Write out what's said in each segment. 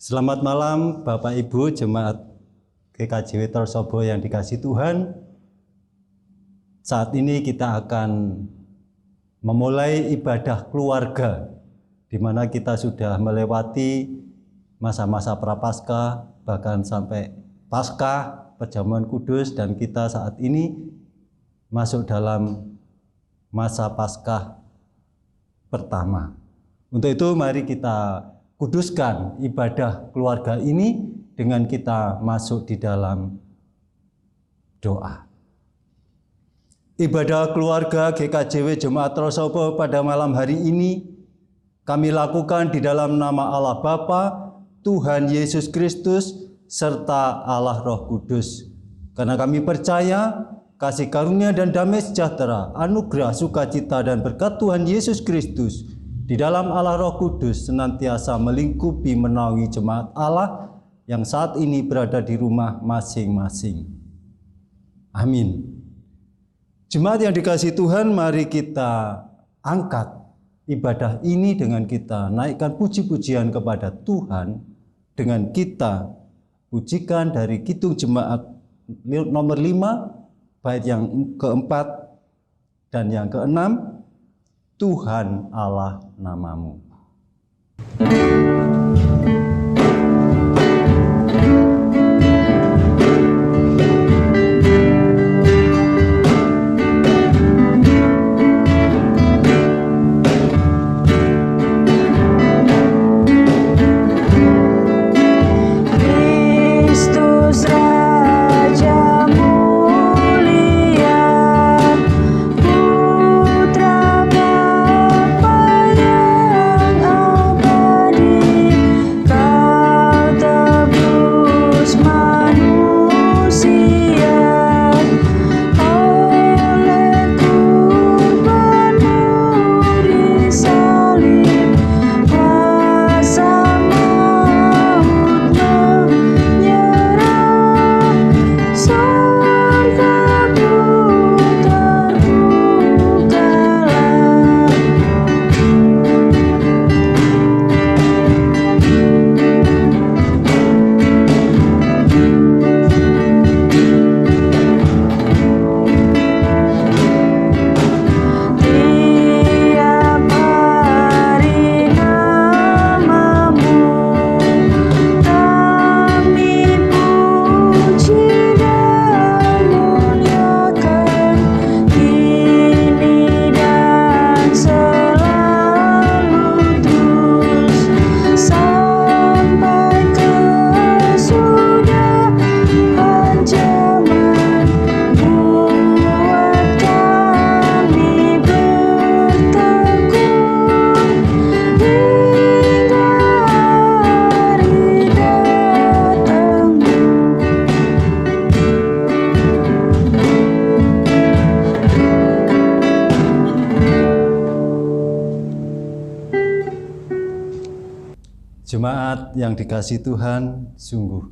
Selamat malam Bapak Ibu Jemaat GKJW Torsobo yang dikasihi Tuhan. Saat ini kita akan memulai ibadah keluarga, di mana kita sudah melewati masa-masa prapaskah, bahkan sampai Paskah, perjamuan kudus, dan kita saat ini masuk dalam masa Paskah pertama. Untuk itu mari kita kuduskan ibadah keluarga ini dengan kita masuk di dalam doa. Ibadah keluarga GKJW Jemaat Torsobo pada malam hari ini kami lakukan di dalam nama Allah Bapa, Tuhan Yesus Kristus, serta Allah Roh Kudus. Karena kami percaya kasih karunia dan damai sejahtera, anugerah, sukacita, dan berkat Tuhan Yesus Kristus di dalam Allah Roh Kudus senantiasa melingkupi menaungi jemaat Allah yang saat ini berada di rumah masing-masing. Amin. Jemaat yang dikasihi Tuhan, mari kita angkat ibadah ini dengan kita naikkan puji-pujian kepada Tuhan dengan kita pujikan dari Kidung Jemaat nomor 5, bait yang keempat dan yang keenam. Tuhan Allah namamu. Jemaat yang dikasihi Tuhan, sungguh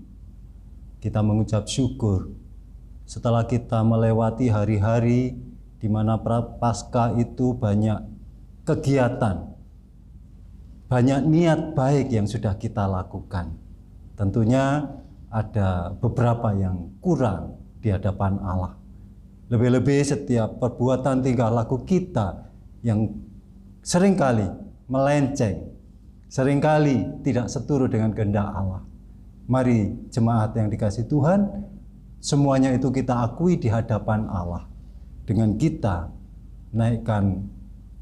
kita mengucap syukur setelah kita melewati hari-hari di mana Prapaskah itu banyak kegiatan, banyak niat baik yang sudah kita lakukan. Tentunya ada beberapa yang kurang di hadapan Allah. Lebih-lebih setiap perbuatan tingkah laku kita yang seringkali melenceng, seringkali tidak seturut dengan kehendak Allah. Mari jemaat yang dikasihi Tuhan, semuanya itu kita akui di hadapan Allah dengan kita naikkan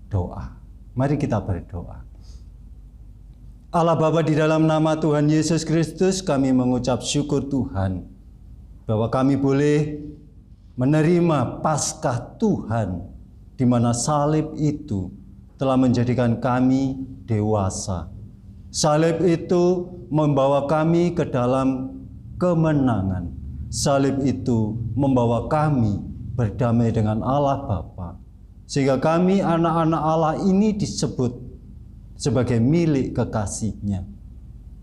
doa. Mari kita berdoa. Allah Bapa, di dalam nama Tuhan Yesus Kristus kami mengucap syukur Tuhan bahwa kami boleh menerima Paskah Tuhan, di mana salib itu telah menjadikan kami dewasa. Salib itu membawa kami ke dalam kemenangan. Salib itu membawa kami berdamai dengan Allah Bapa. Sehingga kami anak-anak Allah ini disebut sebagai milik kekasih-Nya.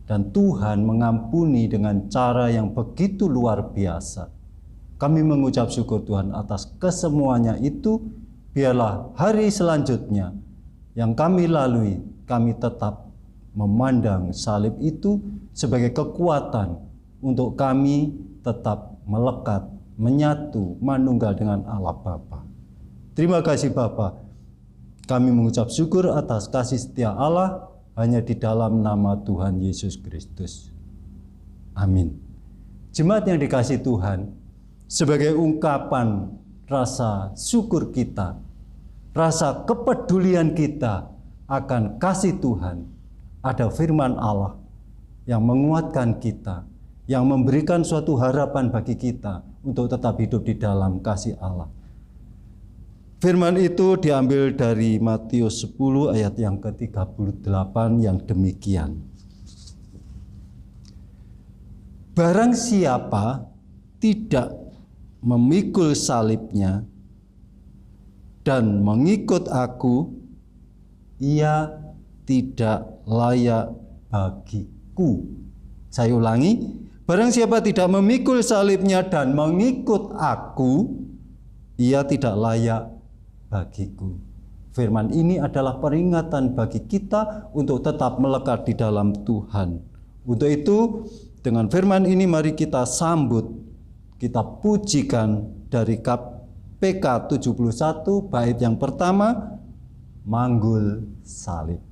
Dan Tuhan mengampuni dengan cara yang begitu luar biasa. Kami mengucap syukur Tuhan atas kesemuanya itu. Biarlah hari selanjutnya yang kami lalui, kami tetap memandang salib itu sebagai kekuatan untuk kami tetap melekat, menyatu, manunggal dengan Allah Bapa. Terima kasih Bapa. Kami mengucap syukur atas kasih setia Allah hanya di dalam nama Tuhan Yesus Kristus. Amin. Jemaat yang dikasihi Tuhan, sebagai ungkapan rasa syukur kita, rasa kepedulian kita akan kasih Tuhan, ada firman Allah yang menguatkan kita, yang memberikan suatu harapan bagi kita untuk tetap hidup di dalam kasih Allah. Firman itu diambil dari Matius 10 ayat yang ke-38 yang demikian. Barang siapa tidak memikul salibnya dan mengikut aku, ia tidak layak bagiku. Saya ulangi, barang siapa tidak memikul salibnya dan mengikut aku, ia tidak layak bagiku. Firman ini adalah peringatan bagi kita untuk tetap melekat di dalam Tuhan. Untuk itu, dengan firman ini mari kita sambut, kita pujikan dari PK 71 bait yang pertama, Manggul Salib.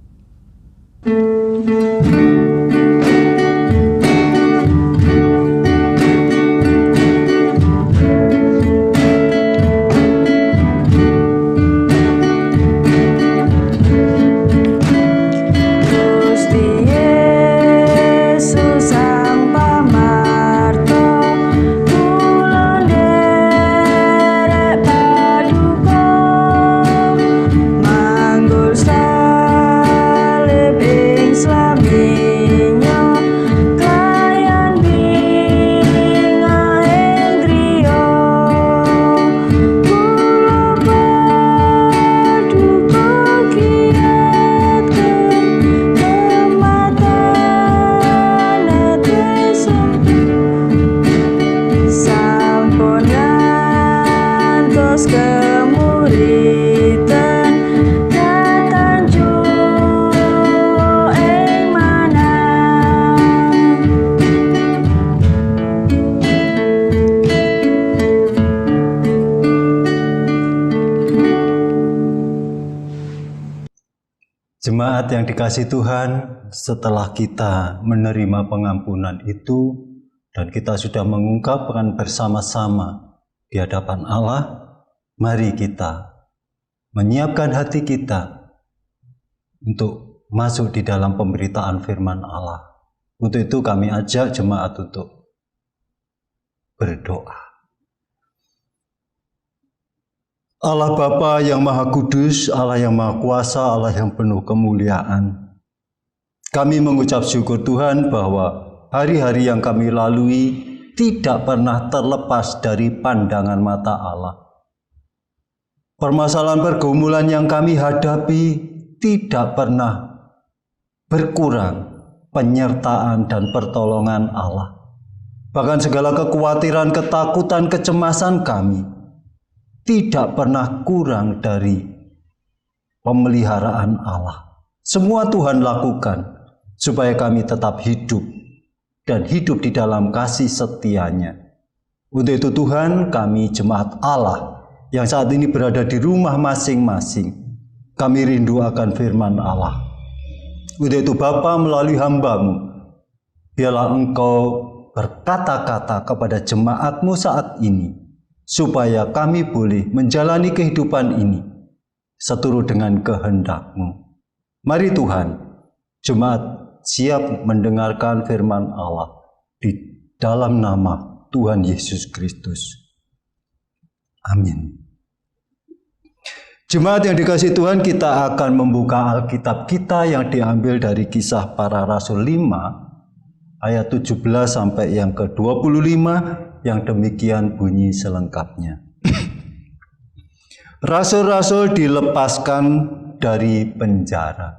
Jemaat yang dikasihi Tuhan, setelah kita menerima pengampunan itu dan kita sudah mengungkapkan bersama-sama di hadapan Allah, mari kita menyiapkan hati kita untuk masuk di dalam pemberitaan firman Allah. Untuk itu kami ajak jemaat untuk berdoa. Allah Bapa yang Maha Kudus, Allah yang Maha Kuasa, Allah yang penuh kemuliaan. Kami mengucap syukur Tuhan bahwa hari-hari yang kami lalui tidak pernah terlepas dari pandangan mata Allah. Permasalahan pergumulan yang kami hadapi tidak pernah berkurang penyertaan dan pertolongan Allah. Bahkan segala kekhawatiran, ketakutan, kecemasan kami tidak pernah kurang dari pemeliharaan Allah. Semua Tuhan lakukan supaya kami tetap hidup dan hidup di dalam kasih setia-Nya. Untuk itu Tuhan, kami jemaat Allah yang saat ini berada di rumah masing-masing, kami rindu akan firman Allah. Untuk itu Bapa, melalui hamba-Mu, biarlah Engkau berkata-kata kepada jemaat-Mu saat ini, supaya kami boleh menjalani kehidupan ini seturut dengan kehendak-Mu. Mari Tuhan, jemaat siap mendengarkan firman Allah di dalam nama Tuhan Yesus Kristus. Amin. Jemaat yang dikasihi Tuhan, kita akan membuka Alkitab kita yang diambil dari Kisah Para Rasul 5 ayat 17 sampai yang ke-25 yang demikian bunyi selengkapnya. Rasul-rasul dilepaskan dari penjara.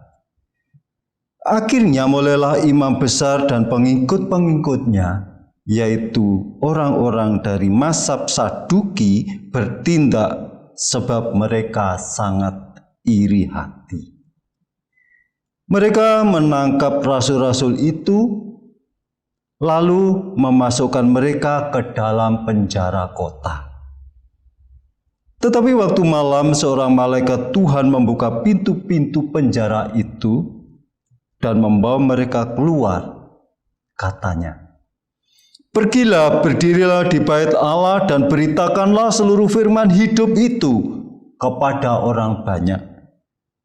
Akhirnya mulailah imam besar dan pengikut-pengikutnya, yaitu orang-orang dari mazhab Saduki, bertindak sebab mereka sangat iri hati. Mereka menangkap rasul-rasul itu lalu memasukkan mereka ke dalam penjara kota. Tetapi waktu malam seorang malaikat Tuhan membuka pintu-pintu penjara itu dan membawa mereka keluar. Katanya, "Pergilah, berdirilah di bait Allah dan beritakanlah seluruh firman hidup itu kepada orang banyak."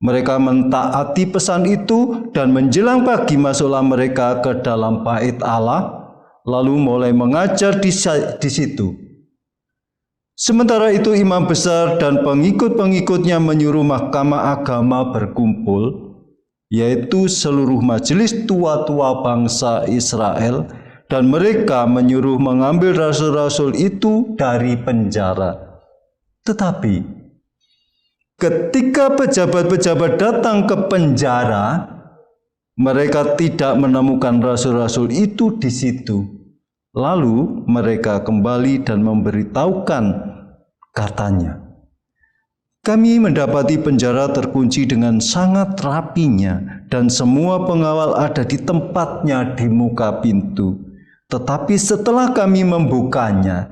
Mereka mentaati pesan itu dan menjelang pagi masuklah mereka ke dalam bait Allah, lalu mulai mengajar di situ. Sementara itu imam besar dan pengikut-pengikutnya menyuruh mahkamah agama berkumpul, yaitu seluruh majelis tua-tua bangsa Israel, dan mereka menyuruh mengambil rasul-rasul itu dari penjara. Tetapi ketika pejabat-pejabat datang ke penjara, mereka tidak menemukan rasul-rasul itu di situ. Lalu mereka kembali dan memberitahukan, katanya, "Kami mendapati penjara terkunci dengan sangat rapinya dan semua pengawal ada di tempatnya di muka pintu. Tetapi setelah kami membukanya,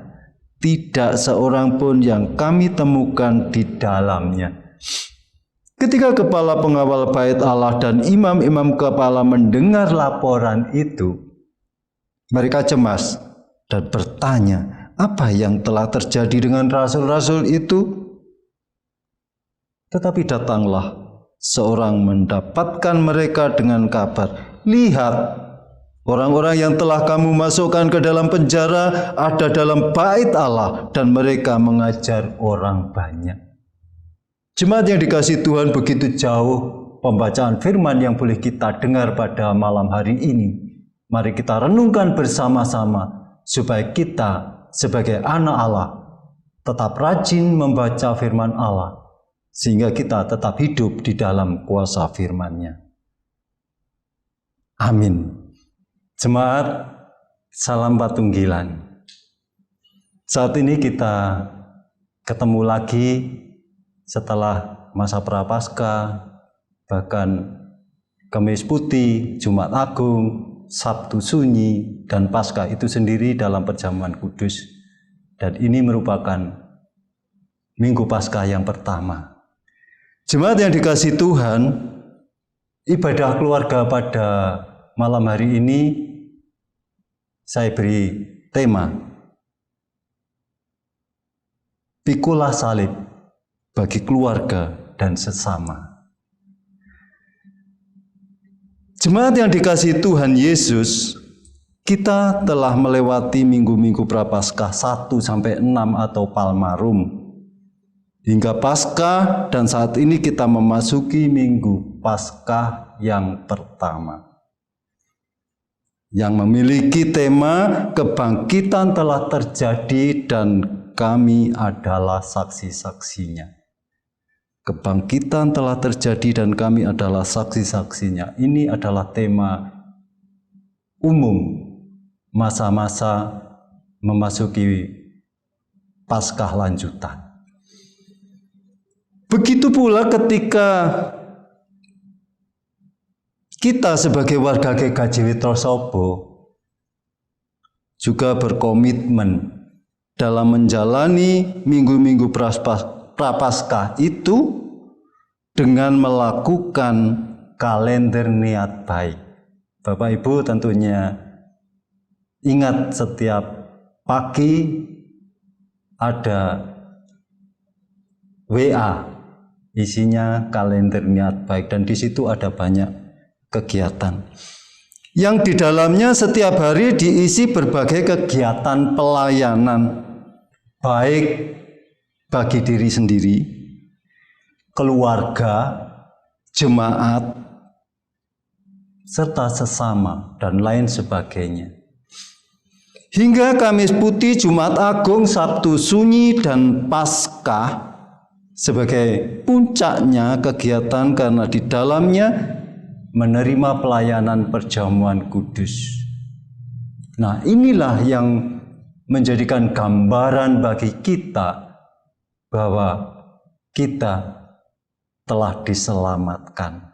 tidak seorang pun yang kami temukan di dalamnya." Ketika kepala pengawal bait Allah dan imam-imam kepala mendengar laporan itu, mereka cemas dan bertanya, apa yang telah terjadi dengan rasul-rasul itu? Tetapi datanglah seorang mendapatkan mereka dengan kabar, "Lihat, orang-orang yang telah kamu masukkan ke dalam penjara ada dalam bait Allah dan mereka mengajar orang banyak." Jemaat yang dikasihi Tuhan, begitu jauh pembacaan firman yang boleh kita dengar pada malam hari ini. Mari kita renungkan bersama-sama supaya kita sebagai anak Allah tetap rajin membaca firman Allah, sehingga kita tetap hidup di dalam kuasa firman-Nya. Amin. Jemaat, salam Patunggilan. Saat ini kita ketemu lagi setelah masa Prapaskah, bahkan Kamis Putih, Jumat Agung, Sabtu Sunyi, dan Paskah itu sendiri dalam perjamuan kudus. Dan ini merupakan Minggu Paskah yang pertama. Jemaat yang dikasihi Tuhan, ibadah keluarga pada malam hari ini saya beri tema Pikulah Salib bagi keluarga dan sesama. Jemaat yang dikasihi Tuhan Yesus, kita telah melewati minggu-minggu Prapaskah 1 sampai 6 atau Palmarum hingga Paskah, dan saat ini kita memasuki minggu Paskah yang pertama yang memiliki tema kebangkitan telah terjadi dan kami adalah saksi-saksinya. Kebangkitan telah terjadi dan kami adalah saksi-saksinya. Ini adalah tema umum masa-masa memasuki Paskah lanjutan. Begitu pula ketika kita sebagai warga GKJ Witrosobo juga berkomitmen dalam menjalani minggu-minggu Prapaskah itu dengan melakukan kalender niat baik. Bapak Ibu tentunya ingat setiap pagi ada WA, isinya kalender niat baik, dan di situ ada banyak kegiatan. Yang di dalamnya setiap hari diisi berbagai kegiatan pelayanan, baik bagi diri sendiri, keluarga, jemaat, serta sesama, dan lain sebagainya. Hingga Kamis Putih, Jumat Agung, Sabtu Sunyi, dan Paskah sebagai puncaknya kegiatan karena di dalamnya menerima pelayanan perjamuan kudus. Nah, inilah yang menjadikan gambaran bagi kita bahwa kita telah diselamatkan.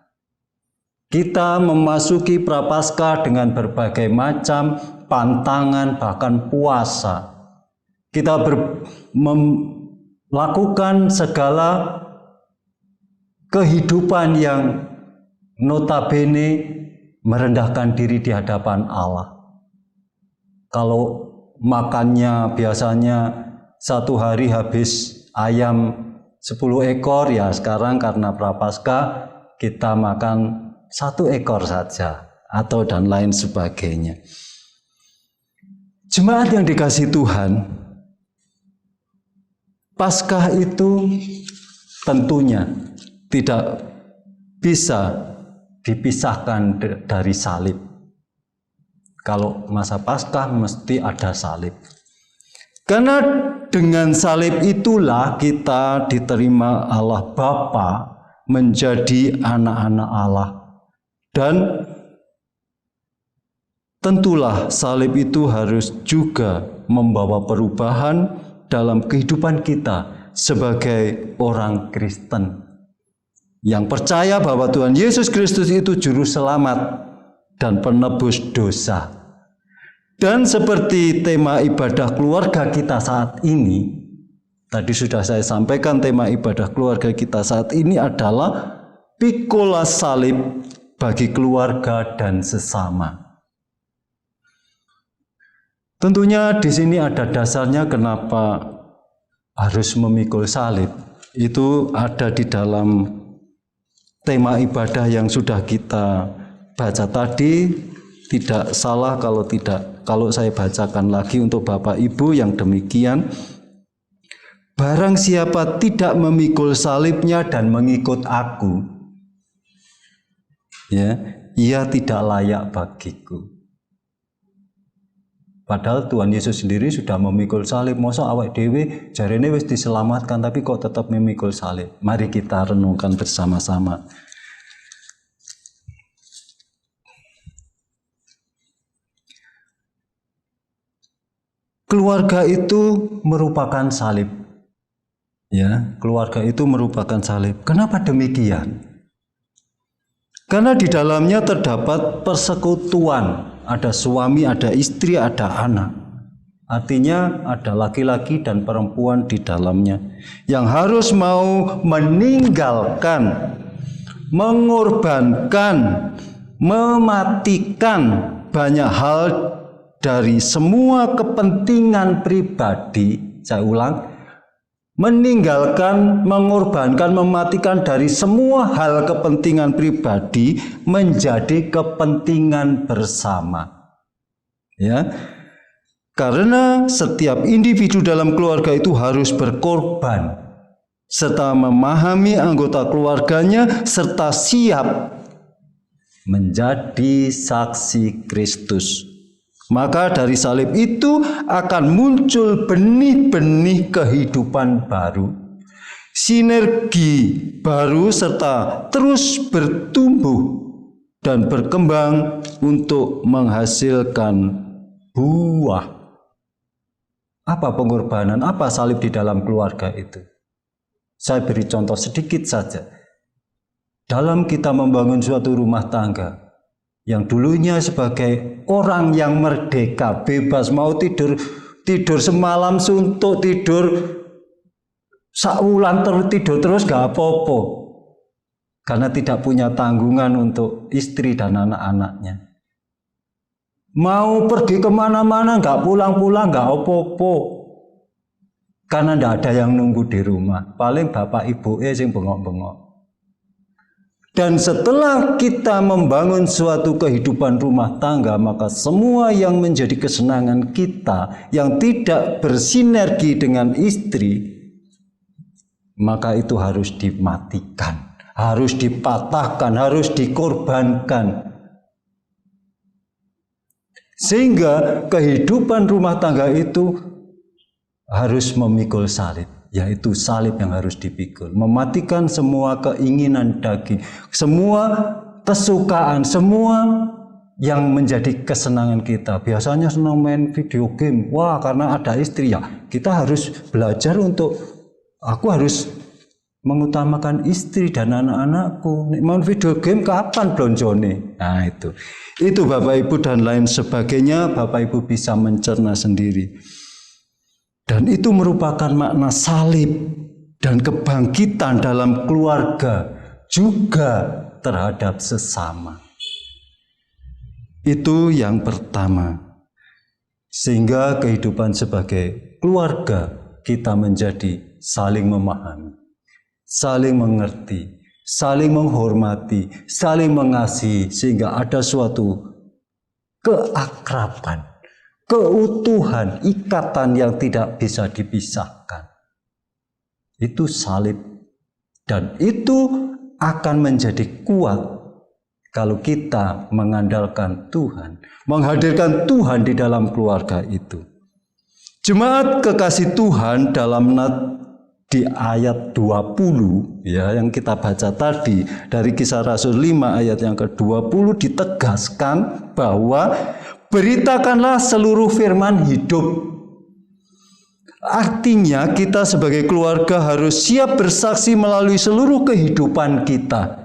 Kita memasuki Prapaskah dengan berbagai macam pantangan, bahkan puasa. Kita melakukan segala kehidupan yang notabene merendahkan diri di hadapan Allah. Kalau makannya biasanya satu hari habis ayam 10 ekor, ya sekarang karena Prapaskah kita makan 1 ekor saja atau dan lain sebagainya. Jemaat yang dikasihi Tuhan, Paskah itu tentunya tidak bisa dipisahkan dari salib. Kalau masa Paskah mesti ada salib. Karena dengan salib itulah kita diterima Allah Bapa menjadi anak-anak Allah. Dan tentulah salib itu harus juga membawa perubahan dalam kehidupan kita sebagai orang Kristen yang percaya bahwa Tuhan Yesus Kristus itu juru selamat dan penebus dosa. Dan seperti tema ibadah keluarga kita saat ini, tadi sudah saya sampaikan, tema ibadah keluarga kita saat ini adalah pikola salib bagi keluarga dan sesama. Tentunya di sini ada dasarnya kenapa harus memikul salib. Itu ada di dalam tema ibadah yang sudah kita baca tadi. Tidak salah kalau saya bacakan lagi untuk Bapak Ibu yang demikian. Barang siapa tidak memikul salibnya dan mengikut aku, ya, ia tidak layak bagiku. Padahal Tuhan Yesus sendiri sudah memikul salib. Masa awak dewe jarene wis diselamatkan tapi kok tetap memikul salib. Mari kita renungkan bersama-sama. Keluarga itu merupakan salib. Ya, keluarga itu merupakan salib. Kenapa demikian? Karena di dalamnya terdapat persekutuan. Ada suami, ada istri, ada anak. Artinya ada laki-laki dan perempuan di dalamnya yang harus mau meninggalkan, mengorbankan, mematikan banyak hal dari semua kepentingan pribadi. Saya ulang, meninggalkan, mengorbankan, mematikan dari semua hal kepentingan pribadi menjadi kepentingan bersama. Ya. Karena setiap individu dalam keluarga itu harus berkorban serta memahami anggota keluarganya serta siap menjadi saksi Kristus. Maka dari salib itu akan muncul benih-benih kehidupan baru, sinergi baru serta terus bertumbuh dan berkembang untuk menghasilkan buah. Apa pengorbanan, apa salib di dalam keluarga itu? Saya beri contoh sedikit saja. Dalam kita membangun suatu rumah tangga, yang dulunya sebagai orang yang merdeka, bebas, mau tidur semalam suntuk, tidur saulan tidur terus gak apa-apa, karena tidak punya tanggungan untuk istri dan anak-anaknya. Mau pergi kemana-mana gak pulang-pulang gak apa-apa, karena gak ada yang nunggu di rumah, paling bapak ibu yang bengok-bengok. Dan setelah kita membangun suatu kehidupan rumah tangga, maka semua yang menjadi kesenangan kita yang tidak bersinergi dengan istri, maka itu harus dimatikan, harus dipatahkan, harus dikorbankan. Sehingga kehidupan rumah tangga itu harus memikul salib. Yaitu salib yang harus dipikul, mematikan semua keinginan daging, semua kesukaan, semua yang menjadi kesenangan kita. Biasanya senang main video game, wah karena ada istri, ya kita harus belajar untuk, aku harus mengutamakan istri dan anak-anakku. Nek mau video game kapan blonjone? Nah itu Bapak Ibu dan lain sebagainya, Bapak Ibu bisa mencerna sendiri. Dan itu merupakan makna salib dan kebangkitan dalam keluarga juga terhadap sesama. Itu yang pertama. Sehingga kehidupan sebagai keluarga kita menjadi saling memahami, saling mengerti, saling menghormati, saling mengasihi, sehingga ada suatu keakraban, keutuhan, ikatan yang tidak bisa dipisahkan. Itu salib, dan itu akan menjadi kuat kalau kita mengandalkan Tuhan, menghadirkan Tuhan di dalam keluarga itu. Jemaat kekasih Tuhan, dalam di ayat 20 ya yang kita baca tadi dari Kisah Rasul 5 ayat yang ke-20 ditegaskan bahwa beritakanlah seluruh firman hidup. Artinya kita sebagai keluarga harus siap bersaksi melalui seluruh kehidupan kita.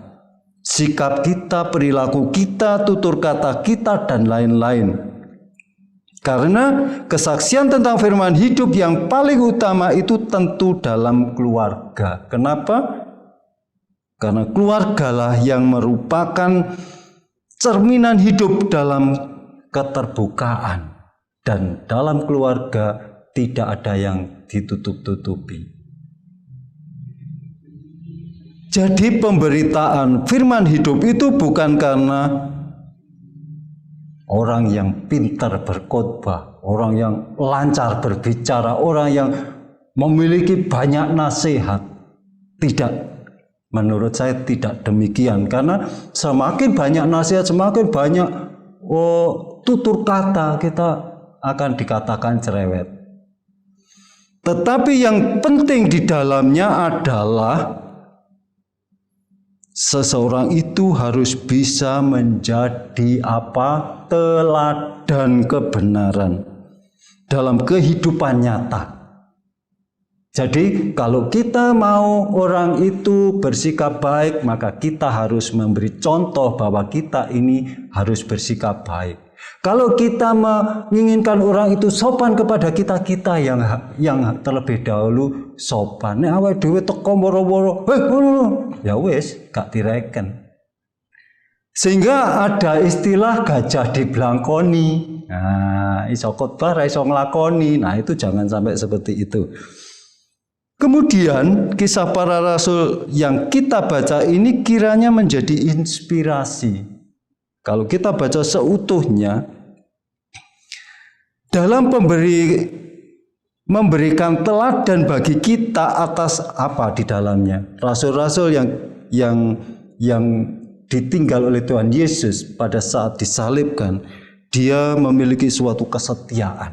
Sikap kita, perilaku kita, tutur kata kita, dan lain-lain. Karena kesaksian tentang firman hidup yang paling utama itu tentu dalam keluarga. Kenapa? Karena keluargalah yang merupakan cerminan hidup dalam keterbukaan. Dan dalam keluarga tidak ada yang ditutup-tutupi. Jadi pemberitaan firman hidup itu bukan karena orang yang pintar berkhotbah, orang yang lancar berbicara, orang yang memiliki banyak nasihat. Tidak, menurut saya tidak demikian. Karena semakin banyak nasihat, semakin banyak tutur kata, kita akan dikatakan cerewet. Tetapi yang penting di dalamnya adalah seseorang itu harus bisa menjadi teladan kebenaran dalam kehidupan nyata. Jadi kalau kita mau orang itu bersikap baik, maka kita harus memberi contoh bahwa kita ini harus bersikap baik. Kalau kita menginginkan orang itu sopan kepada kita, kita yang terlebih dahulu sopan. Nek awake dhewe teko moro-moro, ya wis gak direken. Sehingga ada istilah gajah diblangkoni. Nah, iso khotbah ra iso nglakoni. Nah, itu jangan sampai seperti itu. Kemudian kisah para rasul yang kita baca ini kiranya menjadi inspirasi. Kalau kita baca seutuhnya, dalam memberikan teladan bagi kita atas apa di dalamnya. Rasul-rasul yang ditinggal oleh Tuhan Yesus pada saat disalibkan, dia memiliki suatu kesetiaan.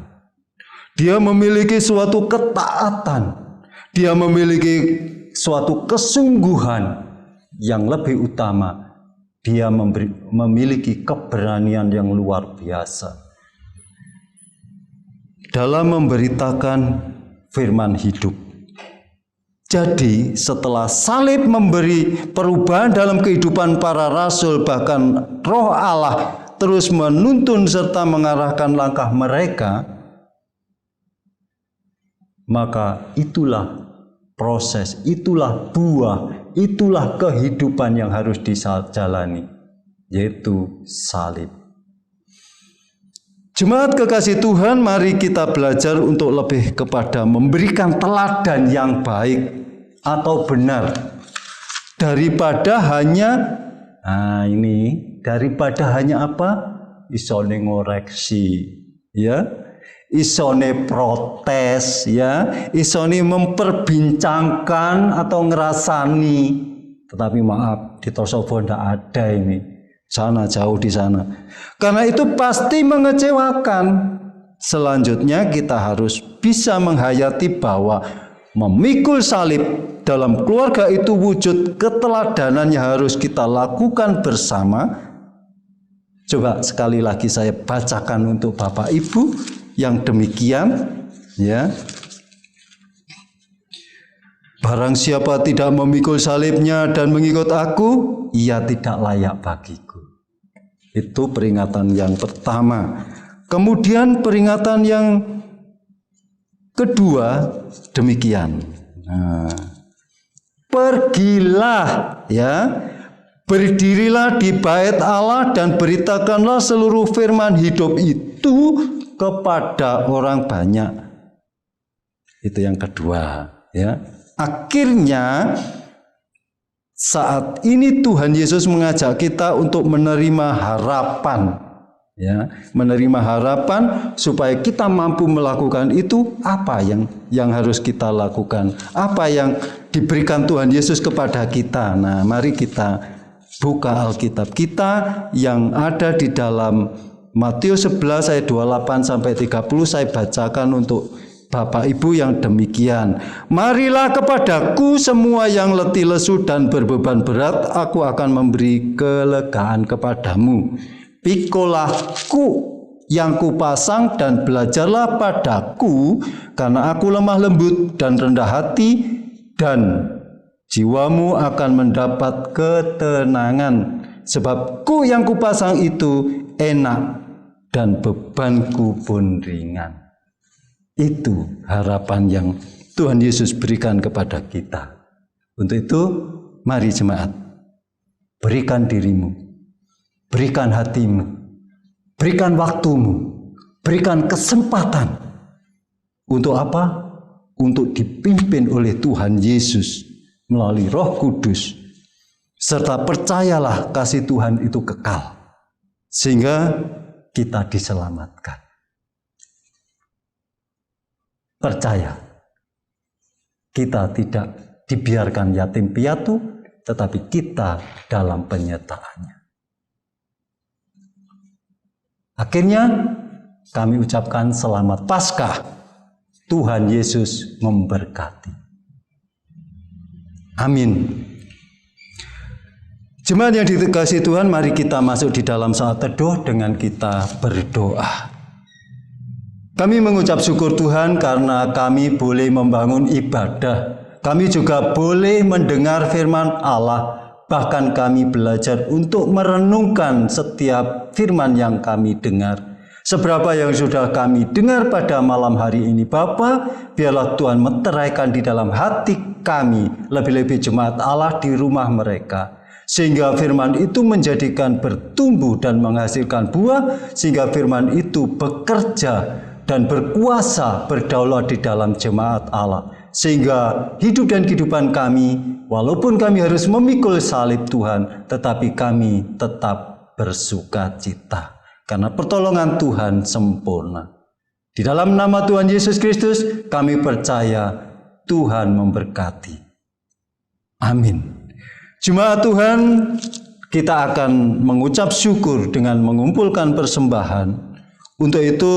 Dia memiliki suatu ketaatan. Dia memiliki suatu kesungguhan yang lebih utama. Dia memiliki keberanian yang luar biasa dalam memberitakan firman hidup. Jadi setelah salib memberi perubahan dalam kehidupan para rasul, bahkan Roh Allah terus menuntun serta mengarahkan langkah mereka, maka itulah proses, itulah buah, itulah kehidupan yang harus dijalani, yaitu salib. Jemaat kekasih Tuhan, mari kita belajar untuk lebih kepada memberikan teladan yang baik atau benar daripada hanya daripada hanya apa? Isone ngoreksi, ya. Isone protes, ya, isone memperbincangkan atau ngerasani, tetapi maaf di Tosobo tidak ada ini, sana jauh di sana. Karena itu pasti mengecewakan. Selanjutnya kita harus bisa menghayati bahwa memikul salib dalam keluarga itu wujud keteladanan yang harus kita lakukan bersama. Coba sekali lagi saya bacakan untuk Bapak Ibu yang demikian, ya. Barang siapa tidak memikul salibnya dan mengikut aku, ia tidak layak bagiku. Itu peringatan yang pertama. Kemudian peringatan yang kedua demikian. Pergilah, ya, berdirilah di bait Allah dan beritakanlah seluruh firman hidup itu kepada orang banyak. Itu yang kedua, ya. Akhirnya saat ini Tuhan Yesus mengajak kita untuk menerima harapan, ya, menerima harapan supaya kita mampu melakukan itu. Apa yang harus kita lakukan? Apa yang diberikan Tuhan Yesus kepada kita? Nah, mari kita buka Alkitab kita yang ada di dalam Matius 11 ayat 28 sampai 30. Saya bacakan untuk Bapak Ibu yang demikian. Marilah kepadaku semua yang letih lesu dan berbeban berat, aku akan memberi kelegaan kepadamu. Pikulah yang kupasang dan belajarlah padaku, karena aku lemah lembut dan rendah hati, dan jiwamu akan mendapat ketenangan. Sebab yang kupasang itu enak dan bebanku pun ringan. Itu harapan yang Tuhan Yesus berikan kepada kita. Untuk itu, mari jemaat, berikan dirimu, berikan hatimu, berikan waktumu, berikan kesempatan. Untuk apa? Untuk dipimpin oleh Tuhan Yesus melalui Roh Kudus. Serta percayalah kasih Tuhan itu kekal, sehingga kita diselamatkan. Percaya, kita tidak dibiarkan yatim piatu, tetapi kita dalam penyertaannya. Akhirnya kami ucapkan selamat Paskah. Tuhan Yesus memberkati. Amin. Jemaat yang dikasihi Tuhan, mari kita masuk di dalam saat teduh dengan kita berdoa. Kami mengucap syukur Tuhan karena kami boleh membangun ibadah. Kami juga boleh mendengar firman Allah. Bahkan kami belajar untuk merenungkan setiap firman yang kami dengar. Seberapa yang sudah kami dengar pada malam hari ini, Bapa, biarlah Tuhan meteraikan di dalam hati kami, lebih-lebih jemaat Allah di rumah mereka. Sehingga firman itu menjadikan bertumbuh dan menghasilkan buah, sehingga firman itu bekerja dan berkuasa berdaulat di dalam jemaat Allah. Sehingga hidup dan kehidupan kami, walaupun kami harus memikul salib Tuhan, tetapi kami tetap bersuka cita. Karena pertolongan Tuhan sempurna. Di dalam nama Tuhan Yesus Kristus, kami percaya Tuhan memberkati. Amin. Jemaat Tuhan, kita akan mengucap syukur dengan mengumpulkan persembahan. Untuk itu,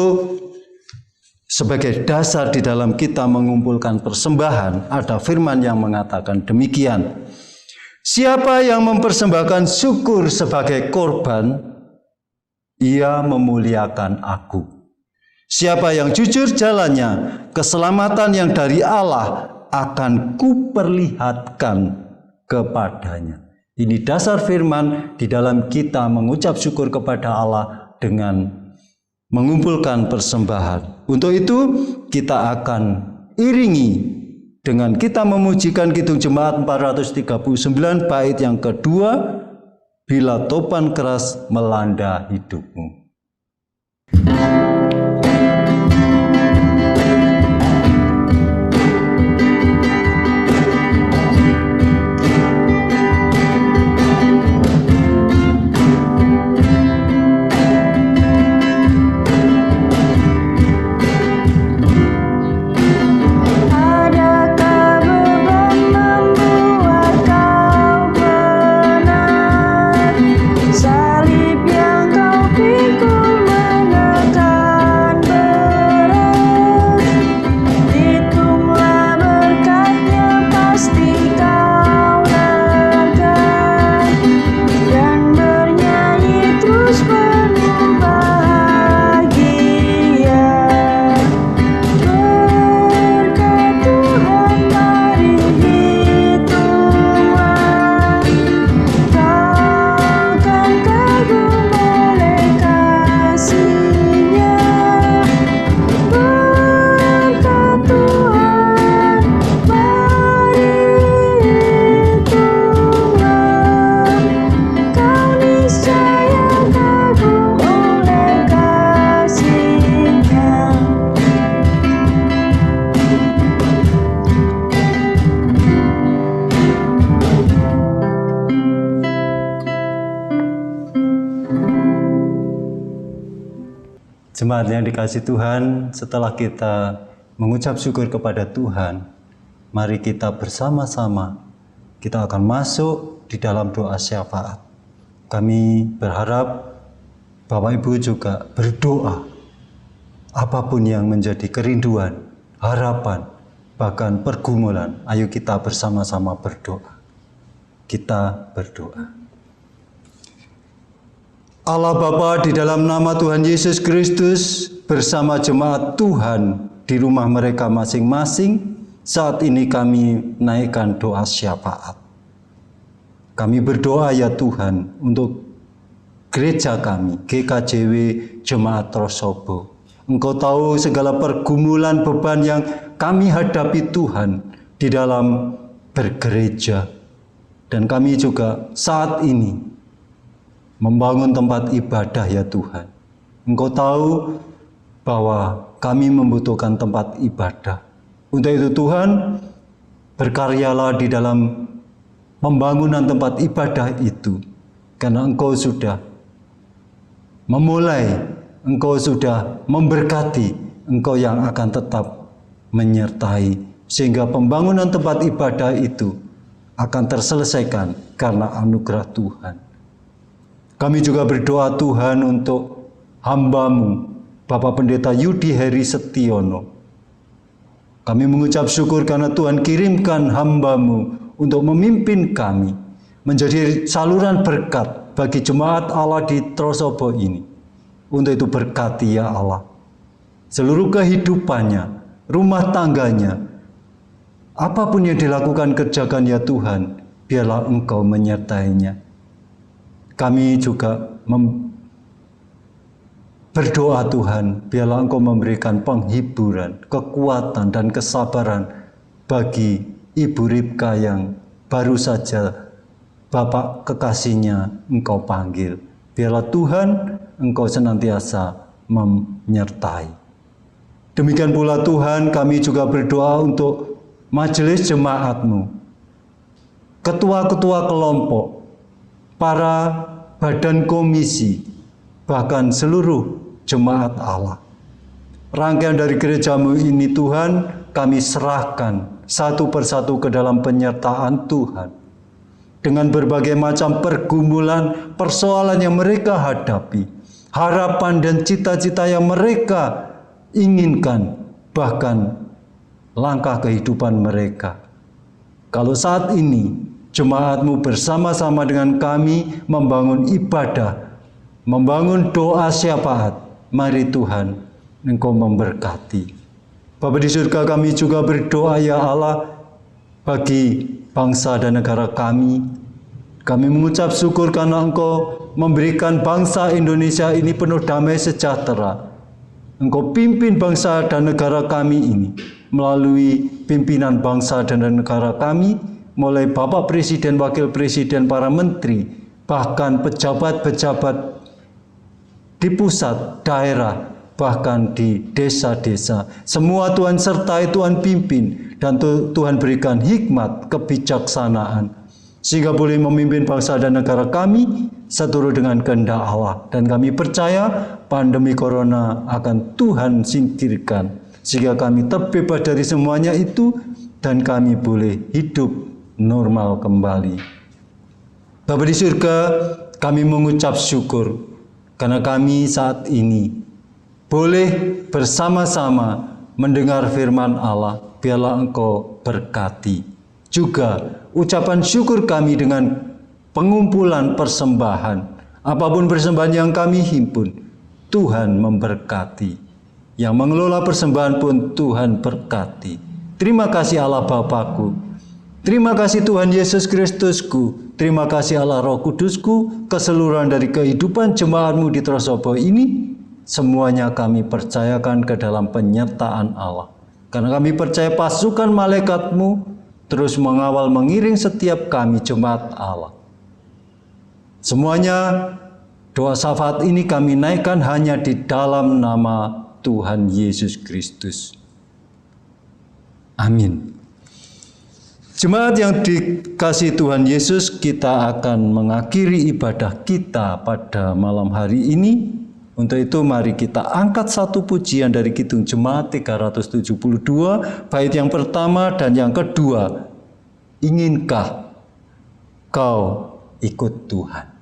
sebagai dasar di dalam kita mengumpulkan persembahan, ada firman yang mengatakan demikian. Siapa yang mempersembahkan syukur sebagai korban, ia memuliakan aku. Siapa yang jujur jalannya, keselamatan yang dari Allah akan kuperlihatkan kepadanya. Ini dasar firman di dalam kita mengucap syukur kepada Allah dengan mengumpulkan persembahan. Untuk itu kita akan iringi dengan kita memujikan Kidung Jemaat 439 bait yang kedua, bila topan keras melanda hidupmu. Salib yang kau pikul menekan Jemaat yang dikasihi Tuhan, setelah kita mengucap syukur kepada Tuhan, mari kita bersama-sama, kita akan masuk di dalam doa syafaat. Kami berharap Bapak Ibu juga berdoa, apapun yang menjadi kerinduan, harapan, bahkan pergumulan, ayo kita bersama-sama berdoa. Kita berdoa. Allah Bapa, di dalam nama Tuhan Yesus Kristus, bersama jemaat Tuhan di rumah mereka masing-masing, saat ini kami naikkan doa syafaat. Kami berdoa ya Tuhan untuk gereja kami, GKJW Jemaat Trosobo. Engkau tahu segala pergumulan beban yang kami hadapi Tuhan di dalam bergereja. Dan kami juga saat ini membangun tempat ibadah ya Tuhan. Engkau tahu bahwa kami membutuhkan tempat ibadah. Untuk itu Tuhan, berkaryalah di dalam pembangunan tempat ibadah itu. Karena Engkau sudah memulai, Engkau sudah memberkati, Engkau yang akan tetap menyertai. Sehingga pembangunan tempat ibadah itu akan terselesaikan karena anugerah Tuhan. Kami juga berdoa Tuhan untuk hamba-Mu, Bapak Pendeta Yudi Heri Setiono. Kami mengucap syukur karena Tuhan kirimkan hamba-Mu untuk memimpin kami, menjadi saluran berkat bagi jemaat Allah di Trosobo ini. Untuk itu berkati ya Allah, seluruh kehidupannya, rumah tangganya, apapun yang dilakukan kerjakan ya Tuhan, biarlah Engkau menyertainya. Kami juga berdoa Tuhan, biarlah Engkau memberikan penghiburan, kekuatan, dan kesabaran bagi Ibu Ribka yang baru saja Bapak kekasihnya Engkau panggil. Biarlah Tuhan, Engkau senantiasa menyertai. Demikian pula Tuhan, kami juga berdoa untuk majelis jemaat-Mu, ketua-ketua kelompok, para badan komisi, bahkan seluruh jemaat Allah. Rangkaian dari gereja-Mu ini Tuhan, kami serahkan satu persatu ke dalam penyertaan Tuhan. Dengan berbagai macam pergumulan, persoalan yang mereka hadapi, harapan dan cita-cita yang mereka inginkan, bahkan langkah kehidupan mereka. Kalau saat ini jemaat-Mu bersama-sama dengan kami membangun ibadah, membangun doa syafaat, mari Tuhan, Engkau memberkati. Bapa di surga, kami juga berdoa ya Allah bagi bangsa dan negara kami. Kami mengucap syukur karena Engkau memberikan bangsa Indonesia ini penuh damai sejahtera. Engkau pimpin bangsa dan negara kami ini melalui pimpinan bangsa dan negara kami, mulai Bapak Presiden, Wakil Presiden, para menteri, bahkan pejabat-pejabat di pusat, daerah, bahkan di desa-desa. Semua Tuhan sertai, Tuhan pimpin, dan Tuhan berikan hikmat, kebijaksanaan, sehingga boleh memimpin bangsa dan negara kami seturut dengan kehendak Allah. Dan kami percaya pandemi corona akan Tuhan singkirkan, sehingga kami terbebas dari semuanya itu, dan kami boleh hidup normal kembali. Bapa di surga, kami mengucap syukur karena kami saat ini boleh bersama-sama mendengar firman Allah. Biarlah Engkau berkati. Juga ucapan syukur kami dengan pengumpulan persembahan. Apapun persembahan yang kami himpun, Tuhan memberkati. Yang mengelola persembahan pun Tuhan berkati. Terima kasih Allah Bapakku. Terima kasih Tuhan Yesus Kristusku. Terima kasih Allah Roh Kudusku. Keseluruhan dari kehidupan jemaat-Mu di Trosobo ini, semuanya kami percayakan ke dalam penyertaan Allah. Karena kami percaya pasukan malaikat-Mu terus mengawal mengiring setiap kami jemaat Allah. Semuanya doa syafaat ini kami naikkan hanya di dalam nama Tuhan Yesus Kristus. Amin. Jemaat yang dikasihi Tuhan Yesus, kita akan mengakhiri ibadah kita pada malam hari ini Untuk itu mari kita angkat satu pujian dari Kidung Jemaat 372, bait yang pertama dan yang kedua. Inginkah kau ikut Tuhan?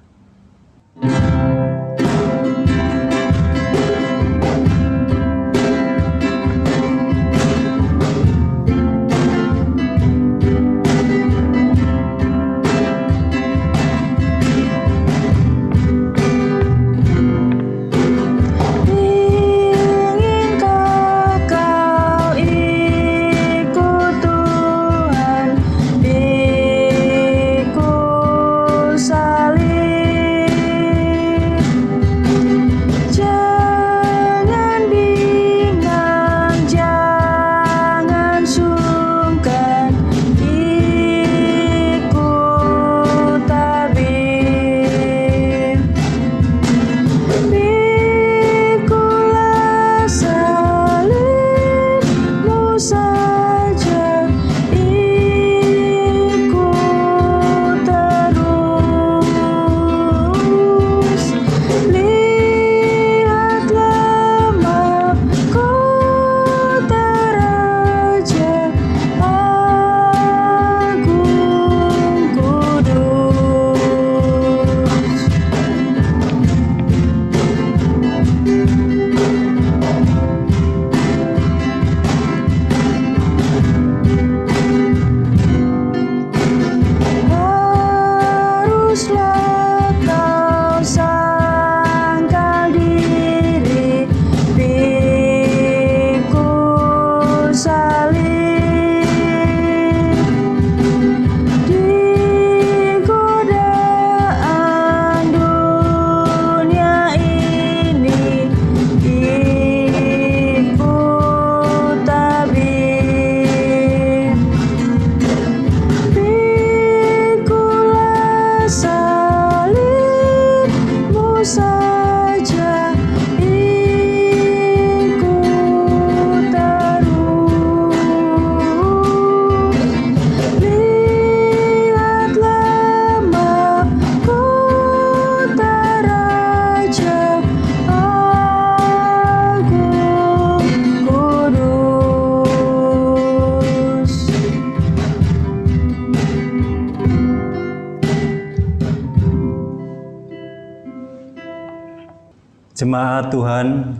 Jemaat Tuhan,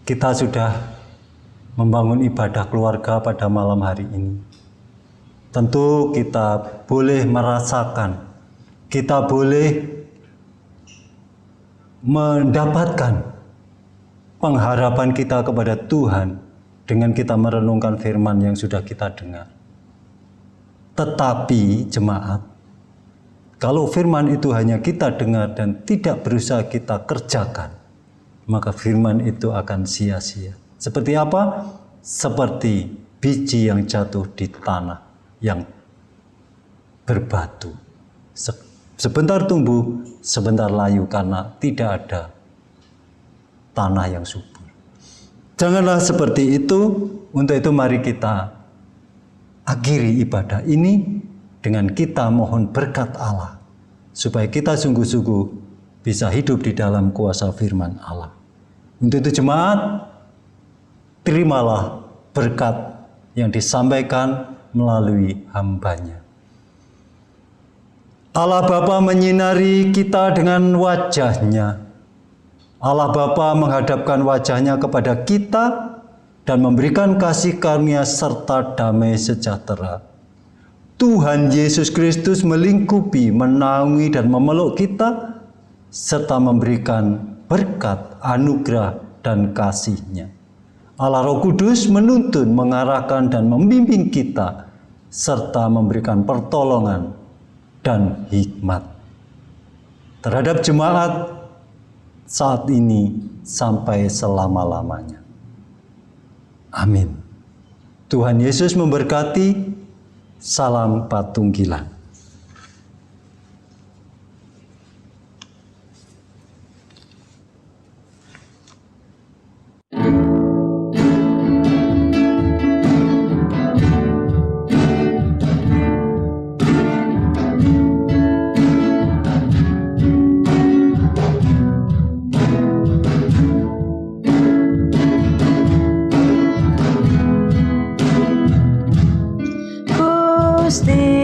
kita sudah membangun ibadah keluarga pada malam hari ini. Tentu kita boleh merasakan, kita boleh mendapatkan pengharapan kita kepada Tuhan dengan kita merenungkan firman yang sudah kita dengar. Tetapi jemaat, kalau firman itu hanya kita dengar dan tidak berusaha kita kerjakan, maka firman itu akan sia-sia. Seperti apa? Seperti biji yang jatuh di tanah yang berbatu. Sebentar tumbuh, sebentar layu karena tidak ada tanah yang subur. Janganlah seperti itu. Untuk itu mari kita akhiri ibadah ini dengan kita mohon berkat Allah, supaya kita sungguh-sungguh bisa hidup di dalam kuasa firman Allah. Untuk itu jemaat, terimalah berkat yang disampaikan melalui hamba-Nya. Allah Bapa menyinari kita dengan wajah-Nya. Allah Bapa menghadapkan wajah-Nya kepada kita dan memberikan kasih karunia serta damai sejahtera. Tuhan Yesus Kristus melingkupi, menaungi dan memeluk kita, serta memberikan berkat, anugerah, dan kasih-Nya. Allah Roh Kudus menuntun, mengarahkan, dan membimbing kita, serta memberikan pertolongan dan hikmat terhadap jemaat saat ini sampai selama-lamanya. Amin. Tuhan Yesus memberkati. Salam Patunggilan. Gusti